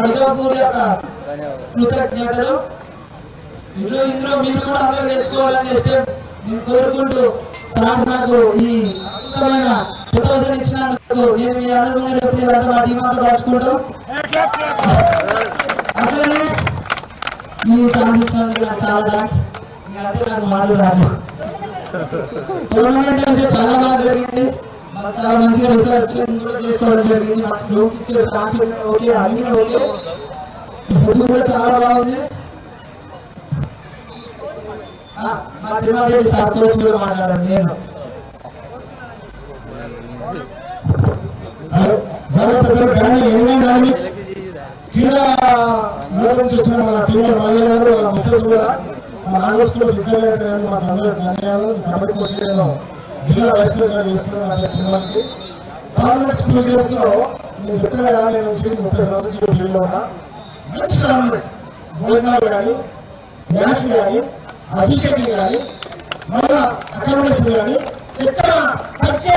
హృదయపూర్వక కృతజ్ఞతలు. ఇందులో మీరు కూడా అందరూ నేర్చుకోవాలని ఇష్టం నేను కోరుకుంటూ సార్ నాకు ఈ అద్భుతమైన 2000 ఇచ్చినందుకు నేను మీ అనుభవం చెప్పలేదంటే మా టీం అంతా పంచుకుంటాం. అట్లనే ఈ ఛాన్స్ ఇచ్చినందుకు నాకు చాలా థ్యాంక్స్. అంటే నాకు మాటలు రాదు. టోర్నమెంట్ అయితే చాలా బాగా జరిగింది. చాలా మంచిగా రిసర్చ్ కూడా చేసుకోవడం జరిగింది. మంచి గ్రూప్ ఇచ్చారు, ఫ్యాన్స్ ఓకే, అన్ని ఓకే. ఫుడ్ కూడా చాలా బాగుంది. మా తిరుమలరెడ్డి సార్ కోచ్ కూడా మాట్లాడారు. నేను క్రీడా నుంచి వచ్చిన మన టీం మాయ గారు మిస్సెస్ కూడా మా ఆంధ్ర స్కూల్ తీసుకెళ్ళి మాకు అందరూ ధన్యవాదాలు. కబడ్డీ కోచ్ జిల్లా వైస్ ప్రెసిడెంట్ చేస్తున్నాను తిరుమలకి. గవర్నమెంట్ స్కూల్ గేమ్స్ లో నేను చెప్తున్నా కదా, నేను చేసి 30 సంవత్సరాల టీంలో ఉన్నా. మంచి టోర్నమెంట్ భోజనాలు కానీ, మ్యాచ్ కానీ, అఫీషియల్ కానీ, మన అకామిడేషన్ కానీ ఎక్కడ తక్కువ